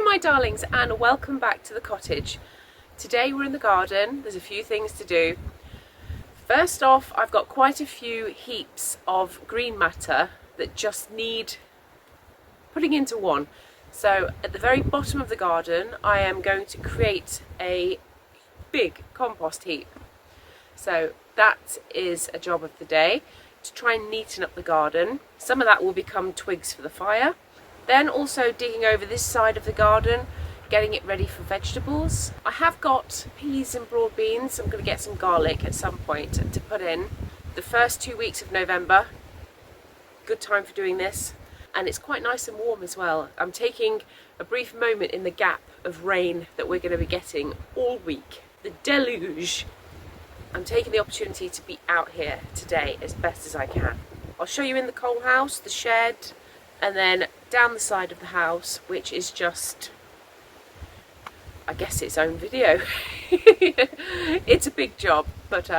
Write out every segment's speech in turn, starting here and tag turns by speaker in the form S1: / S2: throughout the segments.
S1: my darlings, and welcome back to the cottage. Today we're in the garden. There's a few things to do. First off, I've got quite a few heaps of green matter that just need putting into one. So at the very bottom of the garden I am going to create a big compost heap. So that is a job of the day, to try and neaten up the garden. Some of that will become twigs for the fire. Then also digging over this side of the garden, getting it ready for vegetables. I have got peas and broad beans. I'm going to get some garlic at some point to put in. The first 2 weeks of November, good time for doing this. And it's quite nice and warm as well. I'm taking a brief moment in the gap of rain that we're going to be getting all week. The deluge. I'm taking the opportunity to be out here today as best as I can. I'll show you in the coal house, the shed, and then down the side of the house, which is just, I guess, its own video. It's a big job, but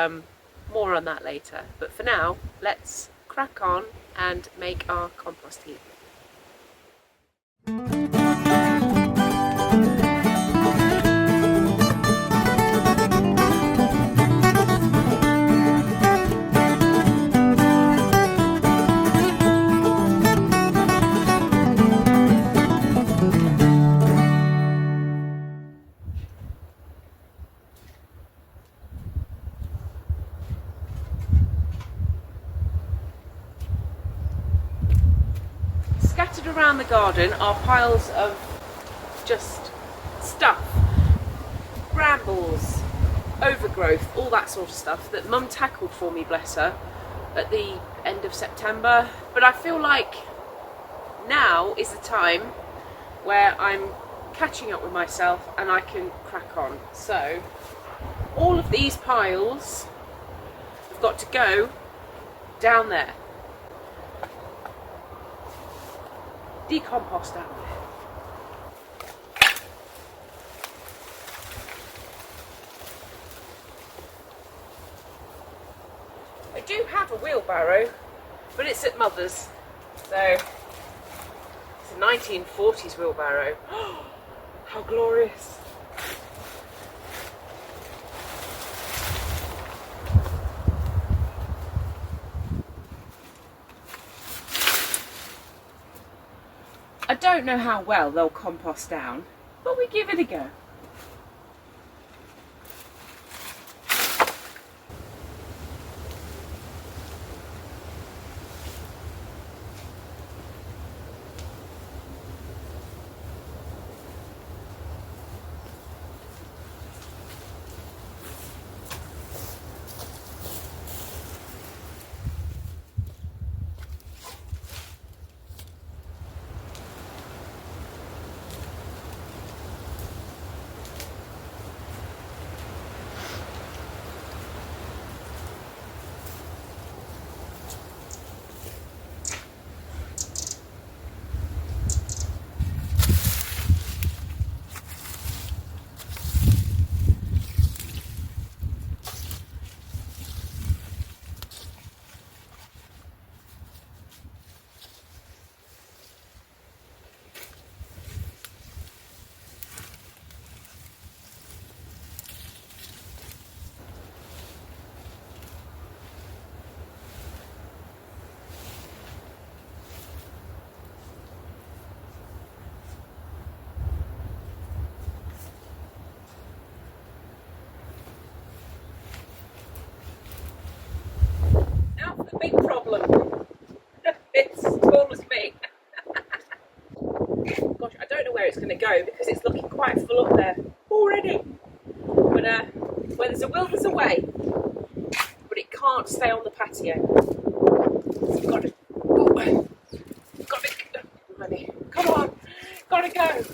S1: more on that later. But for now, let's crack on and make our compost heap. Scattered around the garden are piles of just stuff, brambles, overgrowth, all that sort of stuff that Mum tackled for me, bless her, at the end of September. But I feel like now is the time where I'm catching up with myself and I can crack on. So all of these piles have got to go down there. Decompost down there. I do have a wheelbarrow, but it's at Mother's, so it's a 1940s wheelbarrow. How glorious! I don't know how well they'll compost down, but we give it a go. The big problem. It's as tall as me. Gosh, I don't know where it's going to go because it's looking quite full up there already. But where there's a will, there's a way. But it can't stay on the patio. So got to, come on, gotta go.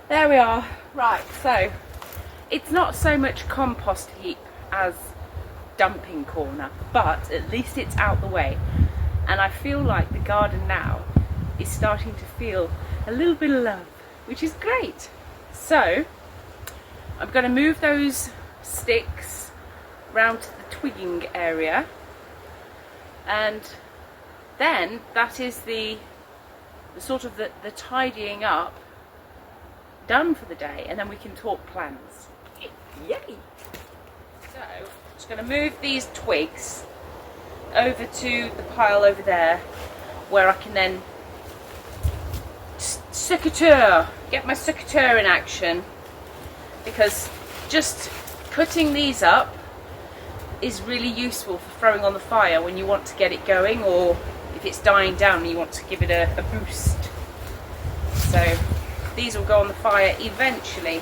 S1: There we are. Right, so it's not so much compost heap as dumping corner, but at least it's out the way, and I feel like the garden now is starting to feel a little bit of love, which is great. So I'm going to move those sticks round to the twigging area, and then that is the sort of the tidying up done for the day, and then we can talk plans. Yay! So I'm just going to move these twigs over to the pile over there, where I can then secateurs, get my secateurs in action, because just cutting these up is really useful for throwing on the fire when you want to get it going, or if it's dying down and you want to give it a boost. So these will go on the fire eventually.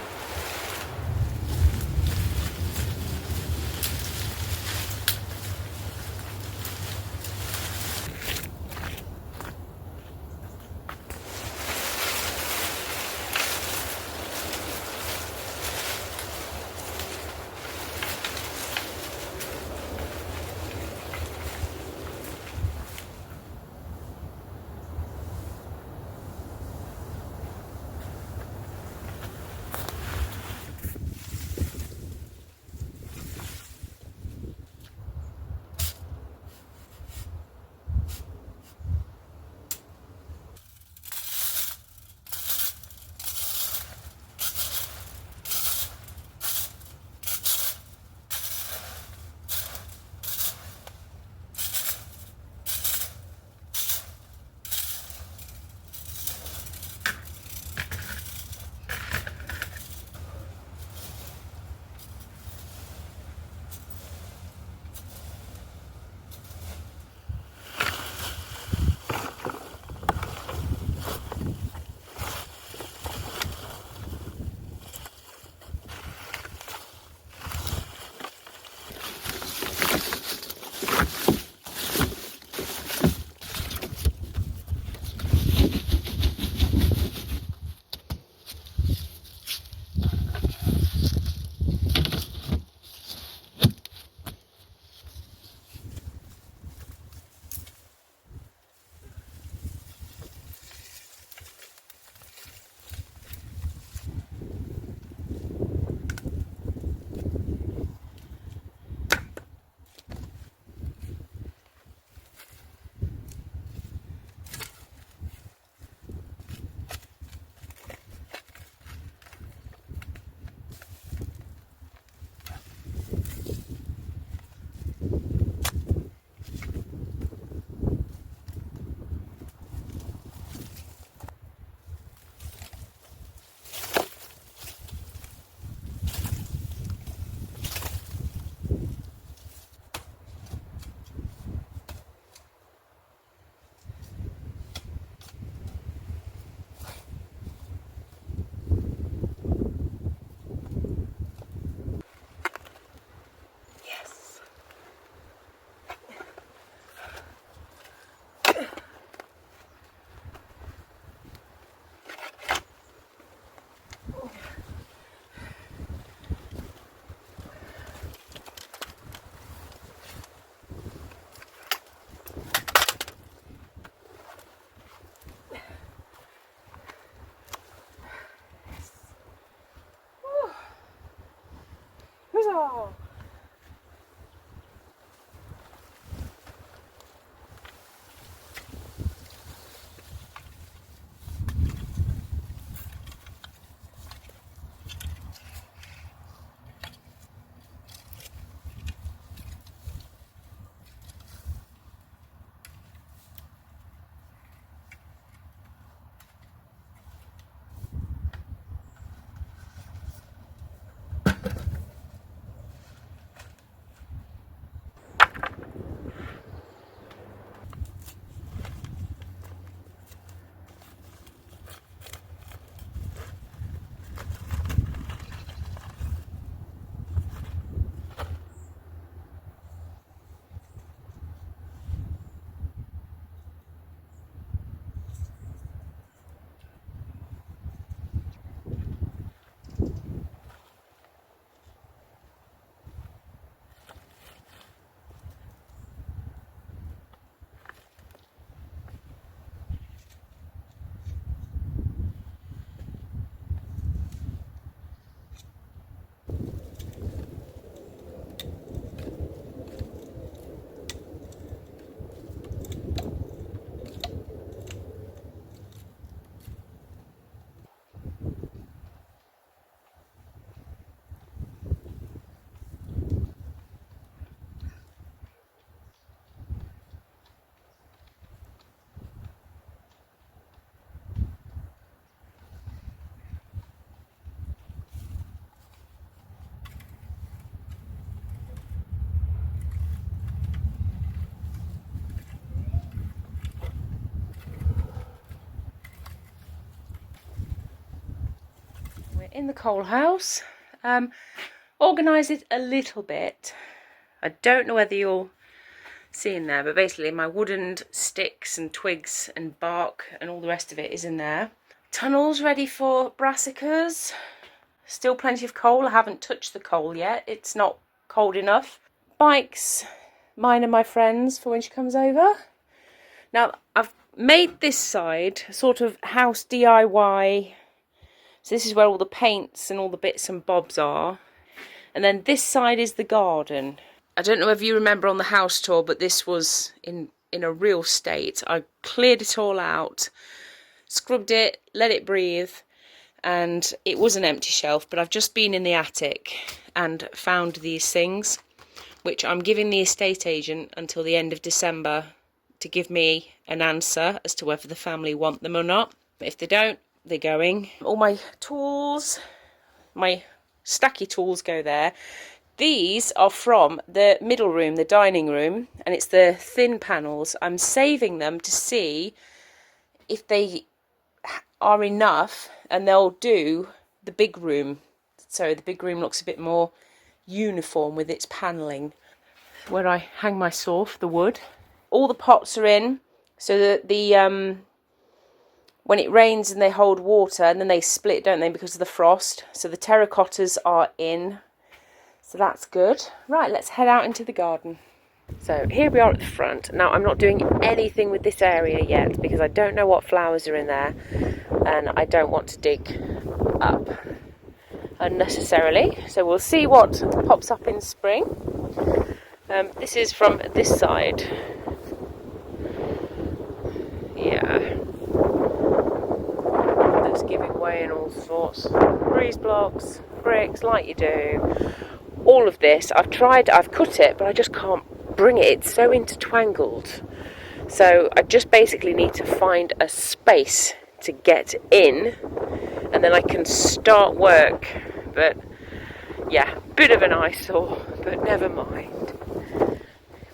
S1: in the coal house. Organise it a little bit. I don't know whether you'll see in there, but basically my wooden sticks and twigs and bark and all the rest of it is in there. Tunnels ready for brassicas. Still plenty of coal. I haven't touched the coal yet. It's not cold enough. Bikes, mine and my friends, for when she comes over. Now, I've made this side sort of house DIY. So this is where all the paints and all the bits and bobs are. And then this side is the garden. I don't know if you remember on the house tour, but this was in a real state. I cleared it all out, scrubbed it, let it breathe, and it was an empty shelf. But I've just been in the attic and found these things, which I'm giving the estate agent until the end of December to give me an answer as to whether the family want them or not. But if they don't, they're going. All my tools, my stacky tools go there. These are from the middle room, the dining room, and it's the thin panels. I'm saving them to see if they are enough, and they'll do the big room. So the big room looks a bit more uniform with its panelling. Where I hang my saw for the wood. All the pots are in, so that the when it rains and they hold water, and then they split, don't they, because of the frost. So the terracottas are in. So that's good. Right, let's head out into the garden. So here we are at the front. Now, I'm not doing anything with this area yet because I don't know what flowers are in there, and I don't want to dig up unnecessarily. So we'll see what pops up in spring. This is from this side. Yeah. That's giving way in all sorts. Breeze blocks, bricks, like you do. All of this, I've cut it, but I just can't bring it. It's so intertwangled. So I just basically need to find a space to get in, and then I can start work. But yeah, bit of an eyesore, but never mind.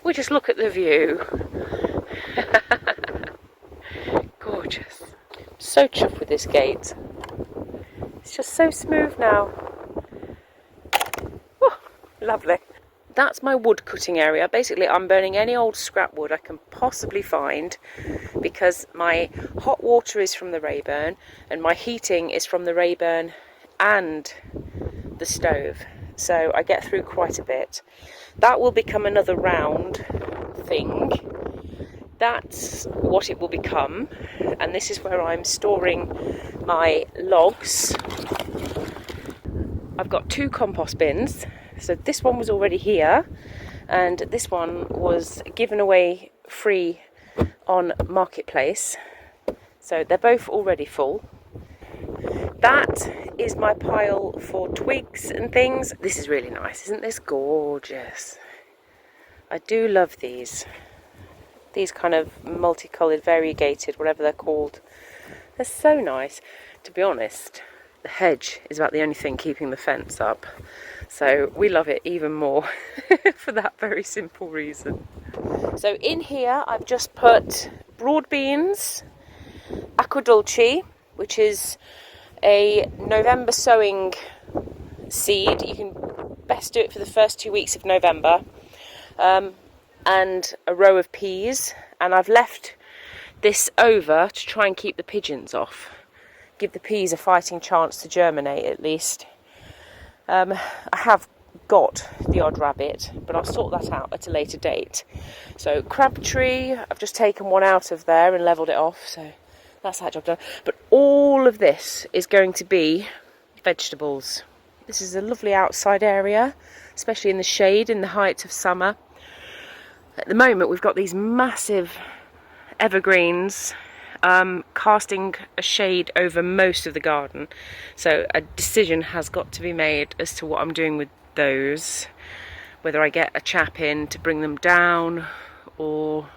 S1: We just look at the view. Gorgeous. So chuffed with this gate. It's just so smooth now. Lovely. That's my wood cutting area. Basically, I'm burning any old scrap wood I can possibly find because my hot water is from the Rayburn and my heating is from the Rayburn and the stove. So I get through quite a bit. That will become another round thing. That's what it will become. And this is where I'm storing my logs. I've got 2 compost bins. So this one was already here, and this one was given away free on Marketplace. So they're both already full. That is my pile for twigs and things. This is really nice. Isn't this gorgeous? I do love these. These kind of multicoloured, variegated, whatever they're called. They're so nice. To be honest, the hedge is about the only thing keeping the fence up. So we love it even more for that very simple reason. So in here I've just put broad beans, aquadulce, which is a November sowing seed. You can best do it for the first 2 weeks of November. And a row of peas. And I've left this over to try and keep the pigeons off. Give the peas a fighting chance to germinate at least. I have got the odd rabbit, but I'll sort that out at a later date. So crabtree, I've just taken one out of there and levelled it off, so that's that job done. But all of this is going to be vegetables. This is a lovely outside area, especially in the shade in the height of summer. At the moment we've got these massive evergreens casting a shade over most of the garden, so a decision has got to be made as to what I'm doing with those, whether I get a chap in to bring them down or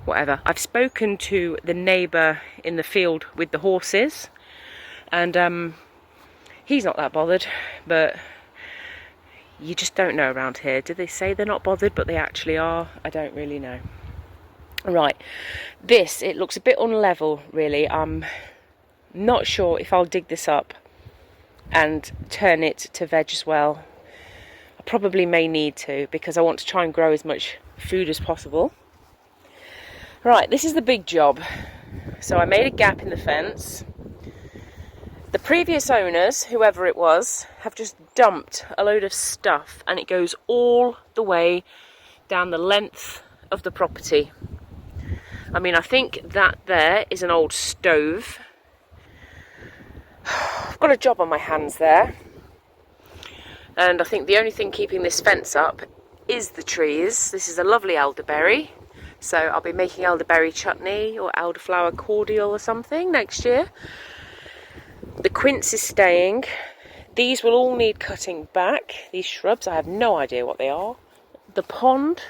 S1: whatever. I've spoken to the neighbour in the field with the horses, and he's not that bothered, but you just don't know around here. Do they say they're not bothered but they actually are? I don't really know. Right, this, it looks a bit unlevel really. I'm not sure if I'll dig this up and turn it to veg as well. I probably may need to, because I want to try and grow as much food as possible. Right, this is the big job. So I made a gap in the fence. The previous owners, whoever it was, have just dumped a load of stuff, and it goes all the way down the length of the property. I mean, I think that there is an old stove. I've got a job on my hands there. And I think the only thing keeping this fence up is the trees. This is a lovely elderberry. So I'll be making elderberry chutney or elderflower cordial or something next year. The quince is staying. These will all need cutting back. These shrubs, I have no idea what they are. The pond,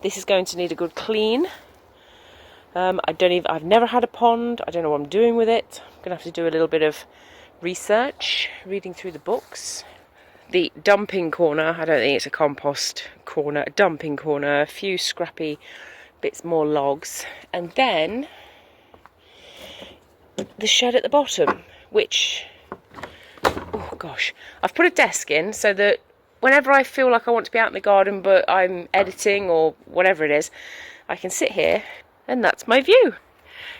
S1: this is going to need a good clean. I've never had a pond. I don't know what I'm doing with it. I'm going to have to do a little bit of research, reading through the books. The dumping corner, I don't think it's a compost corner, a dumping corner, a few scrappy bits more logs, and then the shed at the bottom, which, oh gosh, I've put a desk in so that whenever I feel like I want to be out in the garden but I'm editing or whatever it is, I can sit here and that's my view.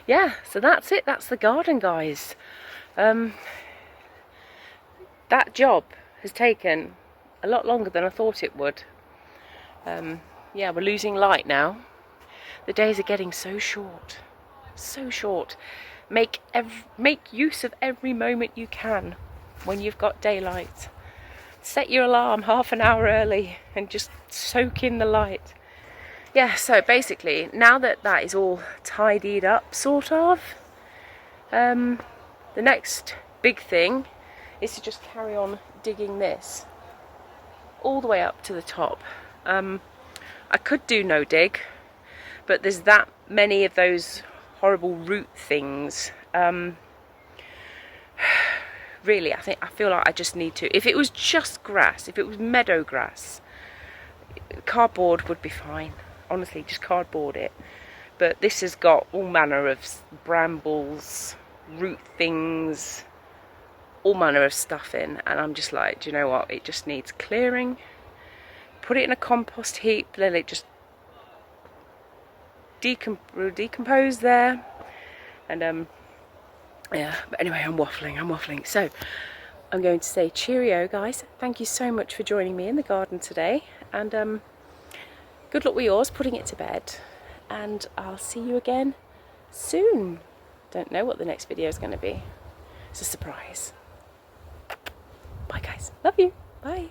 S1: Yeah, so that's it, that's the garden, guys. That job has taken a lot longer than I thought it would. Yeah, we're losing light now. The days are getting so short, so short. Make use of every moment you can when you've got daylight. Set your alarm half an hour early and just soak in the light. Yeah, so basically, now that that is all tidied up, sort of, the next big thing is to just carry on digging this all the way up to the top. I could do no dig, but there's that many of those horrible root things. Really, I feel like I just need to. If it was just grass, if it was meadow grass, cardboard would be fine. Honestly, just cardboard it. But this has got all manner of brambles, root things, all manner of stuff in, and I'm just like, do you know what? It just needs clearing. Put it in a compost heap, let it just decompose there, and yeah. But anyway, I'm waffling. So I'm going to say cheerio, guys. Thank you so much for joining me in the garden today, and good luck with yours, putting it to bed, and I'll see you again soon. Don't know what the next video is going to be. It's a surprise. Bye, guys. Love you. Bye.